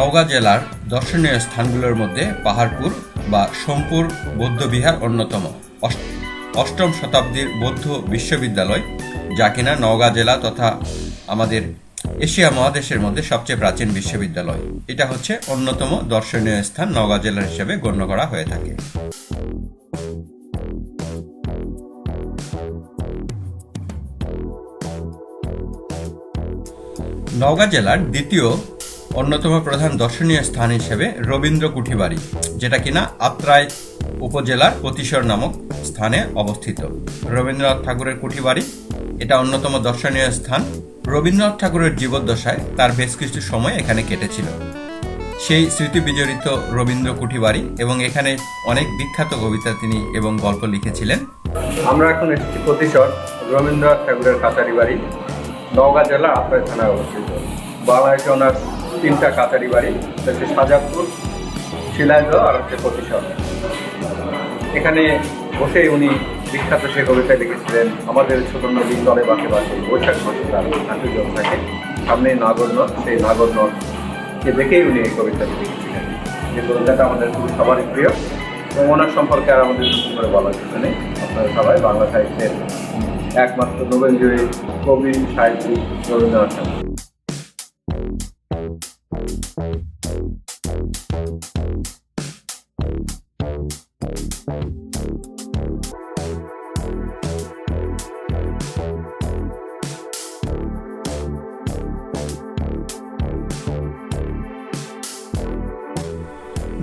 নওগাঁ জেলার দর্শনীয় স্থানগুলোর মধ্যে পাহাড়পুর বা সোমপুর বৌদ্ধবিহার অন্যতম। অষ্টম শতাব্দীর বৌদ্ধ বিশ্ববিদ্যালয়, যা কিনা নওগাঁ জেলা তথা আমাদের এশিয়া মহাদেশের মধ্যে সবচেয়ে প্রাচীন বিশ্ববিদ্যালয়। এটা হচ্ছে অন্যতম দর্শনীয় স্থান নওগাঁ জেলার হিসেবে গণ্য করা হয়ে থাকে। নওগাঁ জেলার দ্বিতীয় অন্যতম প্রধান দর্শনীয় স্থান হিসেবে রবীন্দ্র কুঠিবাড়ি, যেটা কিনা আত্রাই উপজেলার প্রতিশর নামক স্থানে অবস্থিত। রবীন্দ্রনাথ ঠাকুরের কুঠিবাড়ি এটা অন্যতম দর্শনীয় স্থান। রবীন্দ্রনাথ ঠাকুরের জীবদ্দশায় তার বেশ কিছু সময় এখানে কেটেছিল। সেই স্মৃতি বিজড়িত রবীন্দ্র কুঠিবাড়ি এবং এখানে অনেক বিখ্যাত কবিতা তিনি এবং গল্প লিখেছিলেন। আমরা এখন এসেছি প্রতিশর রবীন্দ্রনাথ ঠাকুরের কাছারি বাড়ি, নওগাঁ জেলার আত্রাই থানায় অবস্থিত। বাংলাদেশে ওনার 3টা কাছারি বাড়ি, হচ্ছে সাজাদপুর, শিলাইদহ আর হচ্ছে প্রতিশর। এখানে বসেই উনি বিখ্যাত সে কবিতা লিখেছিলেন, আমাদের ছোট নদীর তলে বাঁকে বাঁকে বৈশাখ মাসে তার হাঁটু জল থাকে, সামনে নাগর নদ, সেই নাগর নদকে দেখেই উনি এই কবিতা লিখেছিলেন। যে কবিতাটা আমাদের খুবই সবারই প্রিয় এবং ওনার সম্পর্কে আর আমাদের নতুন করে বলার কিছু নেই। আপনারা সবাই বাংলা সাহিত্যের একমাত্র নোবেলজয়ী কবি সাহিত্যিক রবীন্দ্রনাথ ঠাকুর।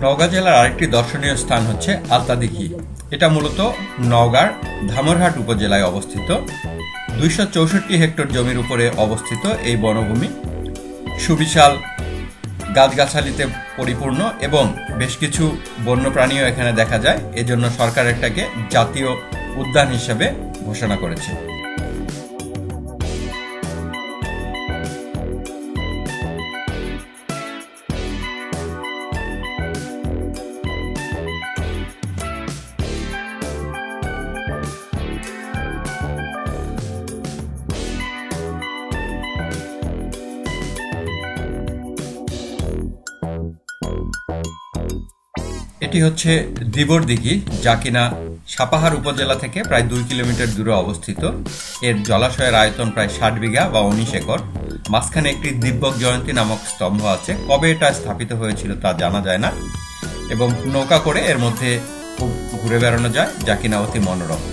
নওগাঁ জেলার আরেকটি দর্শনীয় স্থান হচ্ছে আলতাদিঘি। এটা মূলত নওগাঁর ধামরহাট উপজেলায় অবস্থিত। 264 হেক্টর জমির উপরে অবস্থিত এই বনভূমি সুবিশাল গাছগাছালিতে পরিপূর্ণ এবং বেশ কিছু বন্যপ্রাণীও এখানে দেখা যায়। এজন্য সরকার এটাকে জাতীয় উদ্যান হিসেবে ঘোষণা করেছে। এটি হচ্ছে দিবর দিঘি, যা কিনা সাপাহার উপজেলা থেকে প্রায় 2 কিলোমিটার দূরে অবস্থিত। এর জলাশয়ের আয়তন প্রায় 60 বিঘা বা 19 একর। মাঝখানে একটি দিব্যক জয়ন্তী নামক স্তম্ভ আছে। কবে এটা স্থাপিত হয়েছিল তা জানা যায় না এবং নৌকা করে এর মধ্যে খুব ঘুরে বেড়ানো যায়, যা কিনা অতি মনোরম।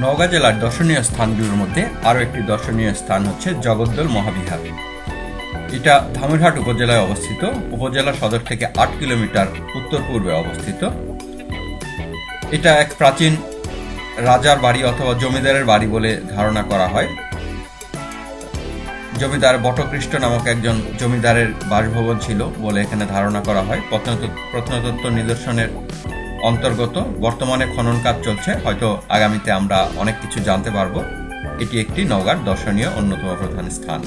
নওগাঁ জেলার দর্শনীয় স্থানগুলোর মধ্যে আরও একটি দর্শনীয় স্থান হচ্ছে জগদ্দল মহাবিহার। এটা ধামরহাট উপজেলায় অবস্থিত। উপজেলা সদর থেকে 8 কিলোমিটার উত্তর পূর্বে অবস্থিত। এটা এক প্রাচীন রাজার বাড়ি অথবা জমিদারের বাড়ি বলে ধারণা করা হয়। জমিদার বটকৃষ্ট নামক একজন জমিদারের বাসভবন ছিল বলে এখানে ধারণা করা হয়। প্রত্নতত্ত্ব নিদর্শনের অন্তর্গত বর্তমানে খনন কাজ চলছে। হয়তো আগামীতে আমরা অনেক কিছু জানতে পারবো। এটি একটি নওগাঁর দর্শনীয় অন্যতম প্রধান স্থান।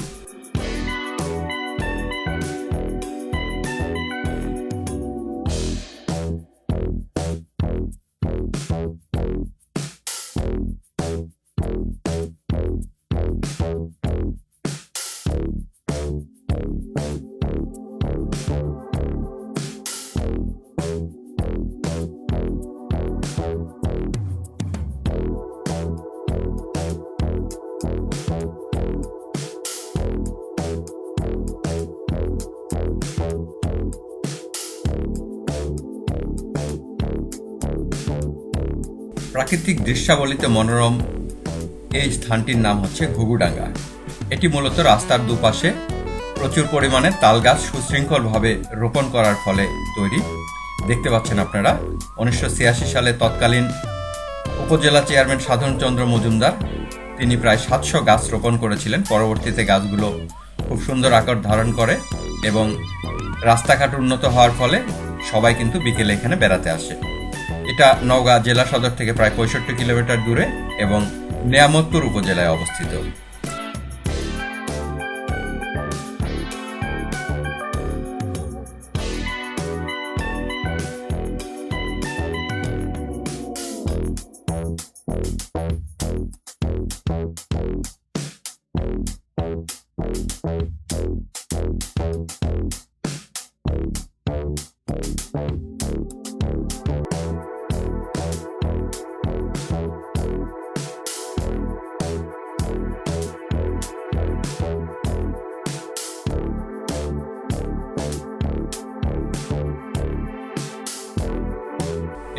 প্রাকৃতিক দৃশ্যাবলিতে মনোরম এই স্থানটির নাম হচ্ছে ঘুঘুডাঙ্গা। এটি মূলত রাস্তার দুপাশে প্রচুর পরিমাণে তাল গাছ সুশৃঙ্খলভাবে রোপণ করার ফলে তৈরি। দেখতে পাচ্ছেন আপনারা 1986 সালে তৎকালীন উপজেলা চেয়ারম্যান সাধনচন্দ্র মজুমদার তিনি প্রায় 700 গাছ রোপণ করেছিলেন। পরবর্তীতে গাছগুলো খুব সুন্দর আকার ধারণ করে এবং রাস্তাঘাট উন্নত হওয়ার ফলে সবাই কিন্তু বিকেলে এখানে বেড়াতে আসে। এটা নওগাঁ জেলা সদর থেকে প্রায় 65 কিলোমিটার দূরে এবং নেয়ামতপুর উপজেলায় অবস্থিত।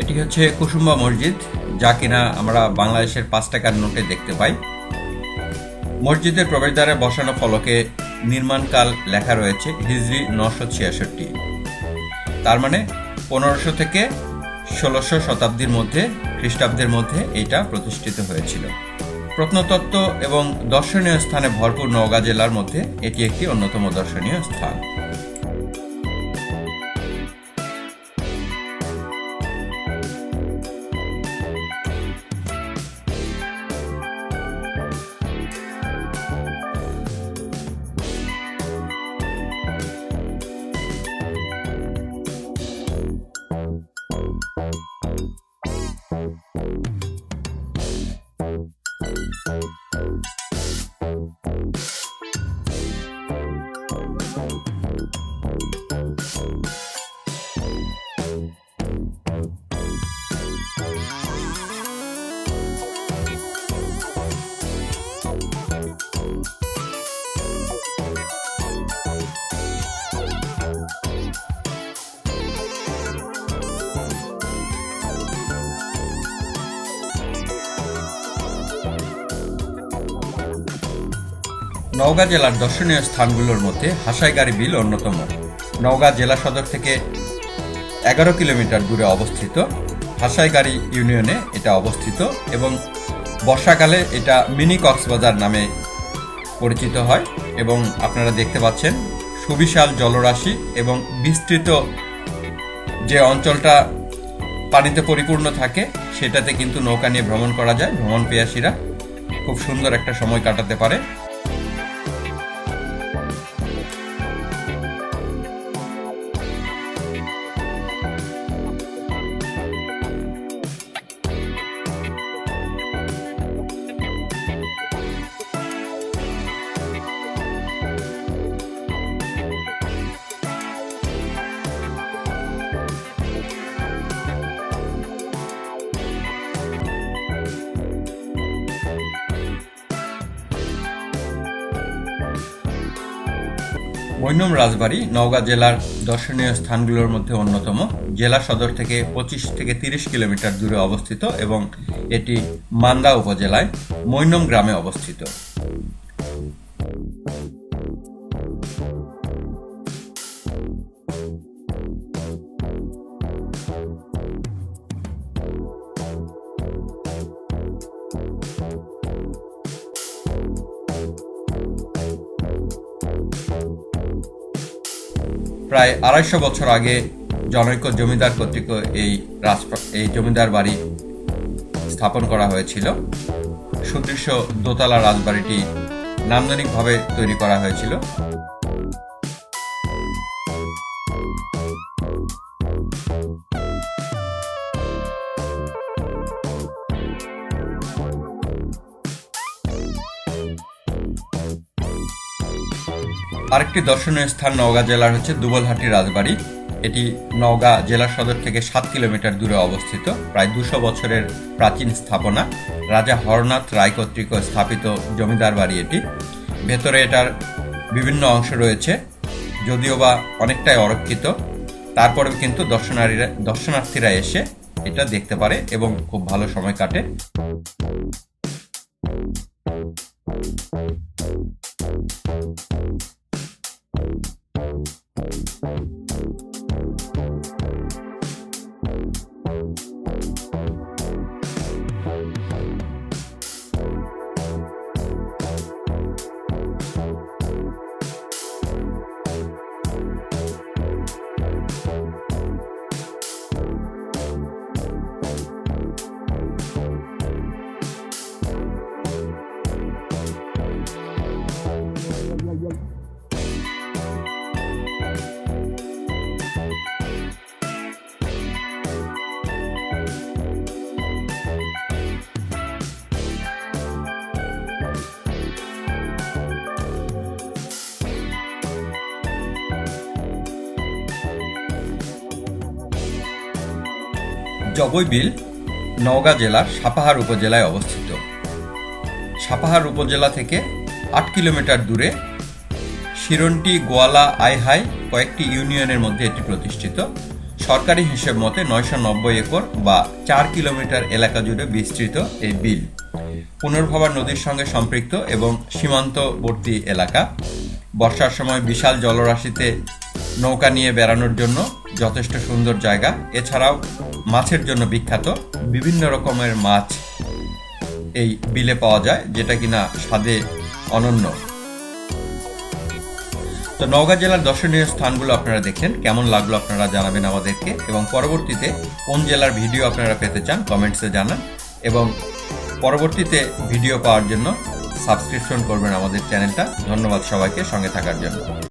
এটি হচ্ছে কুসুম্বা মসজিদ, যা কিনা আমরা বাংলাদেশের 5 টাকার নোটে দেখতে পাই। মসজিদের প্রবেশদ্বারে বসানো ফলকে নির্মাণকাল লেখা রয়েছে হিজরি 966, তার মানে 1500 থেকে 1600 শতাব্দীর মধ্যে খ্রিস্টাব্দের মধ্যে এটা প্রতিষ্ঠিত হয়েছিল। প্রত্নতত্ত্ব এবং দর্শনীয় স্থানে ভরপুর নওগাঁ জেলার মধ্যে এটি একটি অন্যতম দর্শনীয় স্থান। নওগাঁ জেলার দর্শনীয় স্থানগুলোর মধ্যে হাসাইগাড়ি বিল অন্যতম। নওগাঁ জেলা সদর থেকে 11 কিলোমিটার দূরে অবস্থিত। হাসাইগাড়ি ইউনিয়নে এটা অবস্থিত এবং বর্ষাকালে এটা মিনি কক্সবাজার নামে পরিচিত হয়। এবং আপনারা দেখতে পাচ্ছেন সুবিশাল জলরাশি এবং বিস্তৃত যে অঞ্চলটা পানিতে পরিপূর্ণ থাকে সেটাতে কিন্তু নৌকা নিয়ে ভ্রমণ করা যায়। ভ্রমণ পিয়াসীরা খুব সুন্দর একটা সময় কাটাতে পারে। মৈনম রাজবাড়ি নওগাঁ জেলার দর্শনীয় স্থানগুলোর মধ্যে অন্যতম। জেলা সদর থেকে 25 থেকে 30 কিলোমিটার দূরে অবস্থিত এবং এটি মান্দা উপজেলায় মৈনম গ্রামে অবস্থিত। প্রায় 250 বছর আগে জনৈক জমিদার কর্তৃক এই জমিদার বাড়ি স্থাপন করা হয়েছিল। সুদৃশ্য দোতলা রাজবাড়িটি নান্দনিকভাবে তৈরি করা হয়েছিল। আরেকটি দর্শনীয় স্থান নওগাঁ জেলার হচ্ছে দুবলহাটি রাজবাড়ি। এটি নওগাঁ জেলা সদর থেকে 7 কিলোমিটার দূরে অবস্থিত। প্রায় 200 বছরের প্রাচীন স্থাপনা। রাজা হরনাথ রায় কর্তৃক স্থাপিত জমিদার বাড়ি এটি। ভেতরে এটার বিভিন্ন অংশ রয়েছে, যদিও বা অনেকটাই অরক্ষিত। তারপরেও কিন্তু দর্শনার্থীরা এসে এটা দেখতে পারে এবং খুব ভালো সময় কাটে। জবই বিল নওগাঁ জেলার সাপাহার উপজেলায় অবস্থিত। সাপাহার উপজেলা থেকে ৮ কিলোমিটার দূরে শিরন্টি, গোয়ালা, আইহাই কয়েকটি ইউনিয়নের মধ্যে এটি প্রতিষ্ঠিত। সরকারি হিসেব মতে ৯৯০ একর বা ৪ কিলোমিটার এলাকা জুড়ে বিস্তৃত এই বিল পুনর্ভবা নদীর সঙ্গে সম্পৃক্ত এবং সীমান্তবর্তী এলাকা। বর্ষার সময় বিশাল জলরাশিতে নৌকা নিয়ে বেড়ানোর জন্য যথেষ্ট সুন্দর জায়গা। এছাড়াও মাছের জন্য বিখ্যাত, বিভিন্ন রকমের মাছ এই বিলে পাওয়া যায়, যেটা কিনা স্বাদে অনন্য। তো নওগাঁ জেলার দর্শনীয় স্থানগুলো আপনারা দেখেন, কেমন লাগলো আপনারা জানাবেন আমাদেরকে, এবং পরবর্তীতে কোন জেলার ভিডিও আপনারা পেতে চান কমেন্টসে জানান, এবং পরবর্তীতে ভিডিও পাওয়ার জন্য সাবস্ক্রিপশন করবেন আমাদের চ্যানেলটা। ধন্যবাদ সবাইকে সঙ্গে থাকার জন্য।